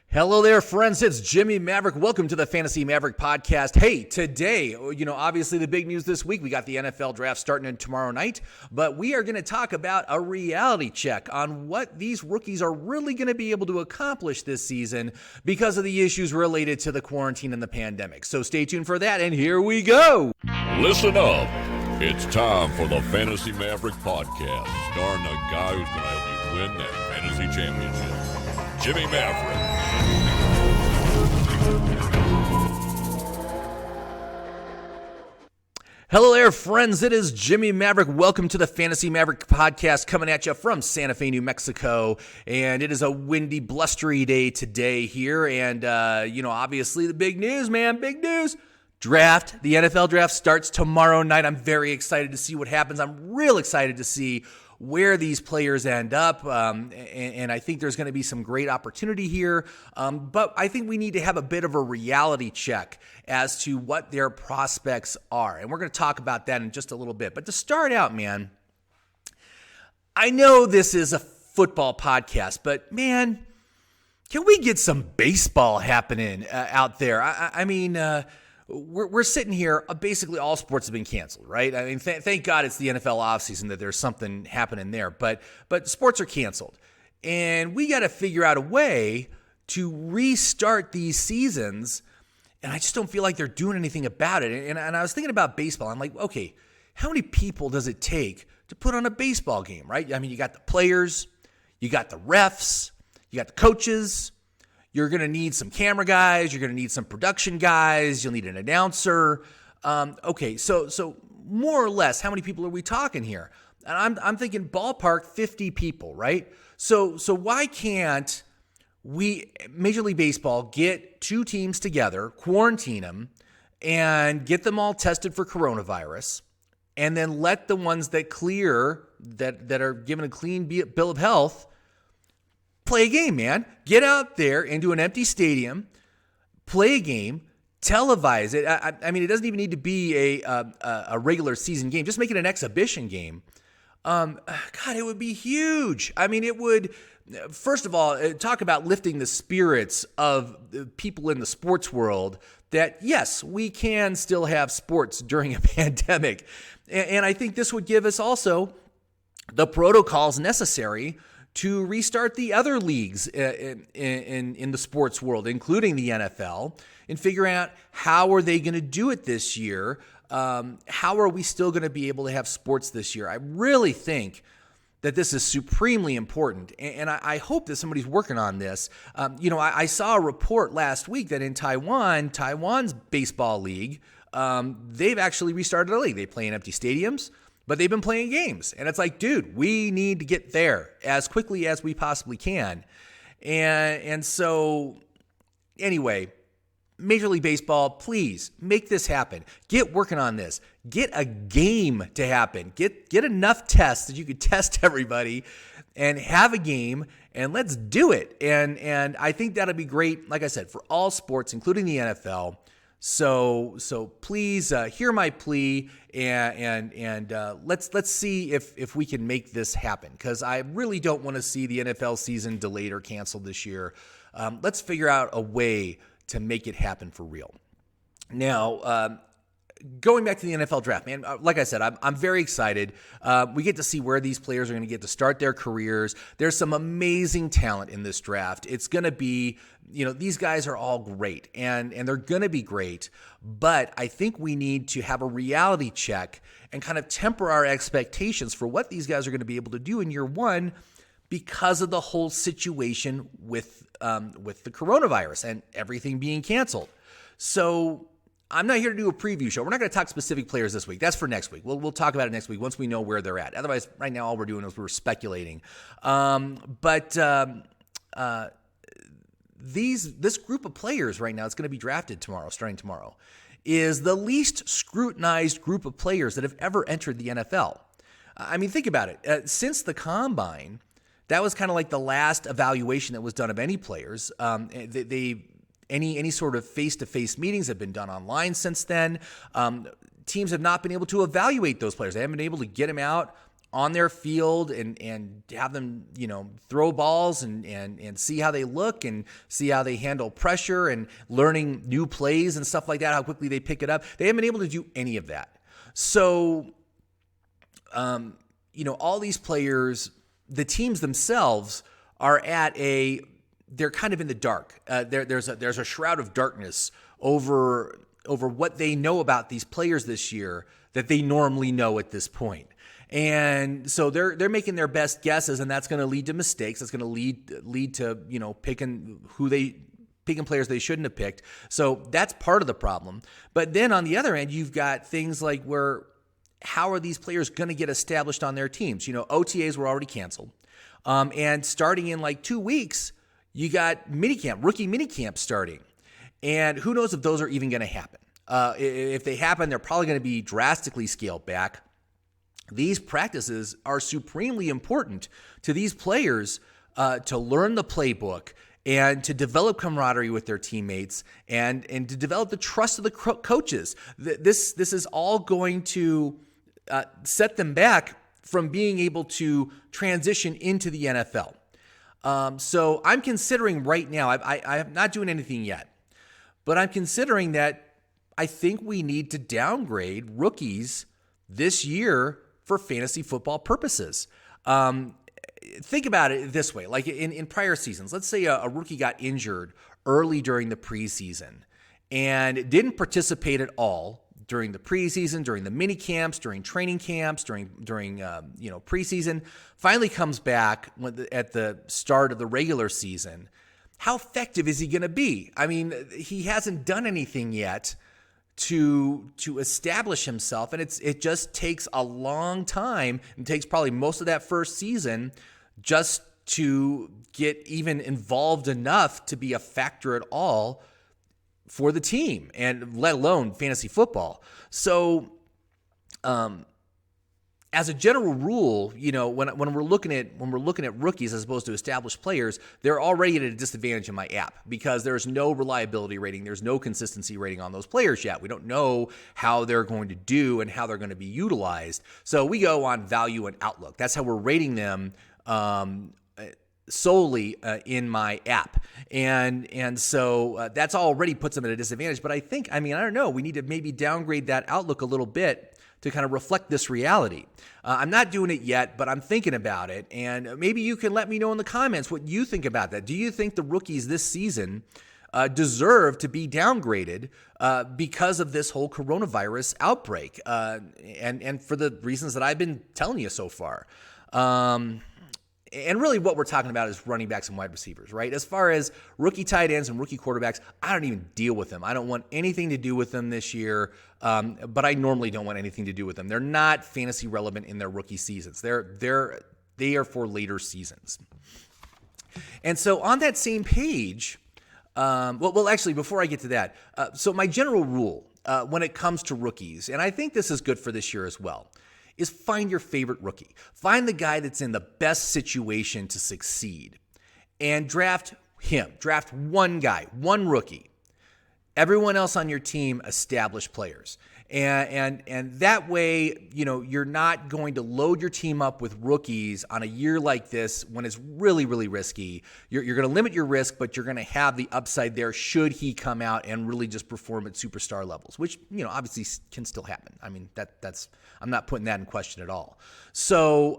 Hello there, friends. It's Jimmy Maverick. Welcome to the Fantasy Maverick podcast. Hey, today, obviously the big news this week, we got the NFL draft starting tomorrow night, but we are going to talk about a reality check on what these rookies are really going to be able to accomplish this season because of the issues related to the quarantine and the pandemic. So stay tuned for that, and here we go. Listen up. It's time for the Fantasy Maverick podcast, starring the guy who's going to help you win that fantasy championship, Jimmy Maverick. Hello there, friends. It is Jimmy Maverick. Welcome to the Fantasy Maverick podcast, coming at you from Santa Fe, New Mexico. And it is a windy, blustery day today here. And, obviously the big news, man, big news. Draft. The NFL draft starts tomorrow night. I'm very excited to see what happens. I'm real excited to see where these players end up, and I think there's going to be some great opportunity here, but I think we need to have a bit of a reality check as to what their prospects are, and we're going to talk about that in just a little bit. But to start out, man, I know this is a football podcast, but man, can we get some baseball happening out there? I mean, we're sitting here, basically all sports have been canceled, right? I mean, thank God it's the NFL offseason that there's something happening there, but sports are canceled. And we got to figure out a way to restart these seasons, and I just don't feel like they're doing anything about it. And I was thinking about baseball. I'm like, okay, how many people does it take to put on a baseball game, right? I mean, you got the players, you got the refs, you got the coaches. You're going to need some camera guys. You're going to need some production guys. You'll need an announcer. Okay, so more or less, how many people are we talking here? And I'm thinking ballpark 50 people, right? So why can't we, Major League Baseball, get two teams together, quarantine them, and get them all tested for coronavirus, and then let the ones that clear, that are given a clean bill of health, play a game, man. Get out there into an empty stadium, play a game, televise it. I mean, it doesn't even need to be a regular season game. Just make it an exhibition game. God, it would be huge. I mean, it would, first of all, talk about lifting the spirits of the people in the sports world that, yes, we can still have sports during a pandemic. And I think this would give us also the protocols necessary to restart the other leagues in the sports world, including the NFL, and figure out how are they going to do it this year. How are we still going to be able to have sports this year? I really think that this is supremely important, and I hope that somebody's working on this. I saw a report last week that in Taiwan's baseball league, they've actually restarted a league. They play in empty stadiums, but they've been playing games. And it's like, dude, we need to get there as quickly as we possibly can. And so, anyway, Major League Baseball, please make this happen. Get working on this. Get a game to happen. Get enough tests that you could test everybody and have a game, and let's do it. And I think that'll be great, like I said, for all sports, including the NFL. So please hear my plea and let's see if we can make this happen, because I really don't want to see the NFL season delayed or canceled this year. Let's figure out a way to make it happen for real. Now, going back to the NFL draft, man, like I said, I'm very excited. We get to see where these players are going to get to start their careers. There's some amazing talent in this draft. It's going to be, these guys are all great, and they're going to be great. But I think we need to have a reality check and kind of temper our expectations for what these guys are going to be able to do in year one because of the whole situation with the coronavirus and everything being canceled. So I'm not here to do a preview show. We're not going to talk specific players this week. That's for next week. We'll talk about it next week once we know where they're at. Otherwise, right now, all we're doing is we're speculating. This group of players right now, it's going to be drafted tomorrow, starting tomorrow, is the least scrutinized group of players that have ever entered the NFL. I mean, think about it. Since the Combine, that was kind of like the last evaluation that was done of any players. Any sort of face-to-face meetings have been done online since then. Teams have not been able to evaluate those players. They haven't been able to get them out on their field and have them, throw balls and see how they look and see how they handle pressure and learning new plays and stuff like that, how quickly they pick it up. They haven't been able to do any of that. So, all these players, the teams themselves are they're kind of in the dark. There's a shroud of darkness over what they know about these players this year that they normally know at this point. And so they're making their best guesses, and that's going to lead to mistakes. That's going to lead to picking players they shouldn't have picked. So that's part of the problem. But then on the other end, you've got things like how are these players going to get established on their teams? OTAs were already canceled, and starting in like 2 weeks, you got rookie minicamp starting, and who knows if those are even going to happen. If they happen, they're probably going to be drastically scaled back. These practices are supremely important to these players to learn the playbook and to develop camaraderie with their teammates and to develop the trust of the coaches. This is all going to set them back from being able to transition into the NFL. So I'm considering right now, I'm not doing anything yet, but I'm considering that I think we need to downgrade rookies this year for fantasy football purposes. Think about it this way, like in prior seasons, let's say a rookie got injured early during the preseason and didn't participate at all during the preseason, during the mini camps, during training camps, during preseason, finally comes back at the start of the regular season. How effective is he going to be? I mean, he hasn't done anything yet to establish himself, and it just takes a long time. It takes probably most of that first season just to get even involved enough to be a factor at all for the team, and let alone fantasy football. So, as a general rule, when we're looking at rookies as opposed to established players, they're already at a disadvantage in my app because there's no reliability rating, there's no consistency rating on those players yet. We don't know how they're going to do and how they're going to be utilized. So we go on value and outlook. That's how we're rating them solely in my app. And so that's already puts them at a disadvantage. But I don't know, we need to maybe downgrade that outlook a little bit to kind of reflect this reality. I'm not doing it yet, but I'm thinking about it. And maybe you can let me know in the comments what you think about that. Do you think the rookies this season deserve to be downgraded because of this whole coronavirus outbreak? And for the reasons that I've been telling you so far. And really what we're talking about is running backs and wide receivers, right? As far as rookie tight ends and rookie quarterbacks, I don't even deal with them. I don't want anything to do with them this year, but I normally don't want anything to do with them. They're not fantasy relevant in their rookie seasons. They are for later seasons. And so on that same page, actually, before I get to that, so my general rule when it comes to rookies, and I think this is good for this year as well, is find your favorite rookie. Find the guy that's in the best situation to succeed and draft him. Draft one guy, one rookie. Everyone else on your team, established players. And that way, you're not going to load your team up with rookies on a year like this when it's really, really risky. You're going to limit your risk, but you're going to have the upside there should he come out and really just perform at superstar levels, which, obviously can still happen. I mean, that's I'm not putting that in question at all. So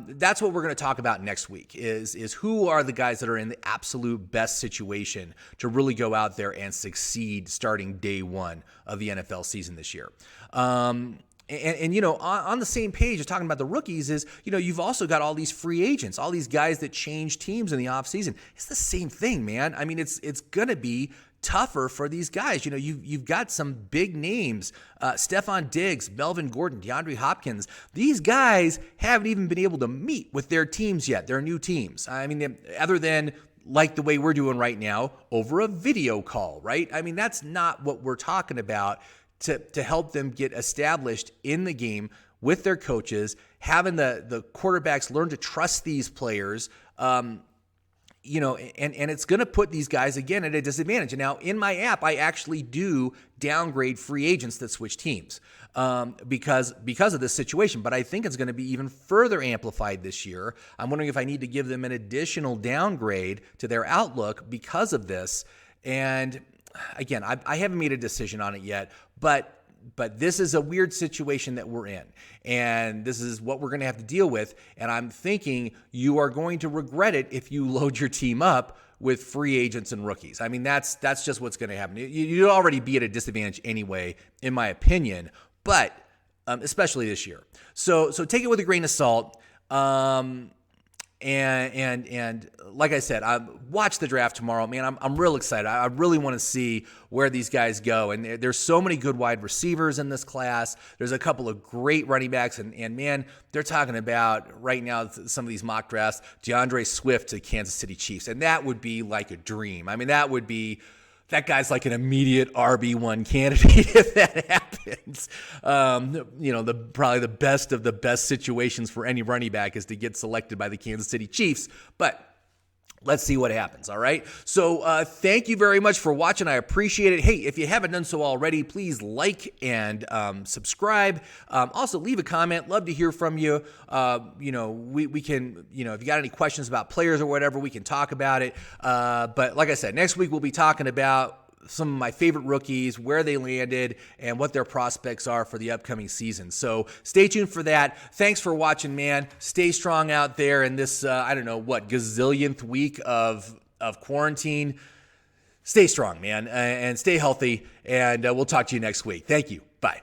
that's what we're going to talk about next week is who are the guys that are in the absolute best situation to really go out there and succeed starting day one of the NFL season this year. On the same page of talking about the rookies is, you've also got all these free agents, all these guys that change teams in the offseason. It's the same thing, man. I mean, it's going to be tougher for these guys. You've got some big names, Stephon Diggs, Melvin Gordon, DeAndre Hopkins. These guys haven't even been able to meet with their teams yet, their new teams. I mean, other than like the way we're doing right now over a video call, right? I mean, that's not what we're talking about to help them get established in the game with their coaches, having the quarterbacks learn to trust these players, and it's going to put these guys again at a disadvantage. And now in my app, I actually do downgrade free agents that switch teams because of this situation. But I think it's going to be even further amplified this year. I'm wondering if I need to give them an additional downgrade to their outlook because of this. And again, I haven't made a decision on it yet, but this is a weird situation that we're in, and this is what we're going to have to deal with. And I'm thinking you are going to regret it if you load your team up with free agents and rookies. I mean, that's just what's going to happen. You'd already be at a disadvantage anyway, in my opinion, but especially this year. So take it with a grain of salt. And like I said, I watch the draft tomorrow, man. I'm real excited. I really want to see where these guys go. And there's so many good wide receivers in this class. There's a couple of great running backs, and man, they're talking about right now some of these mock drafts, DeAndre Swift to Kansas City Chiefs, and that would be like a dream. I mean, that guy's like an immediate RB1 candidate if that happens. Probably the best of the best situations for any running back is to get selected by the Kansas City Chiefs. But let's see what happens, all right? So thank you very much for watching. I appreciate it. Hey, if you haven't done so already, please like and subscribe. Also, leave a comment. Love to hear from you. We can, if you got any questions about players or whatever, we can talk about it. But like I said, next week we'll be talking about some of my favorite rookies, where they landed, and what their prospects are for the upcoming season. So stay tuned for that. Thanks for watching, man. Stay strong out there in this, gazillionth week of quarantine. Stay strong, man, and stay healthy, and we'll talk to you next week. Thank you. Bye.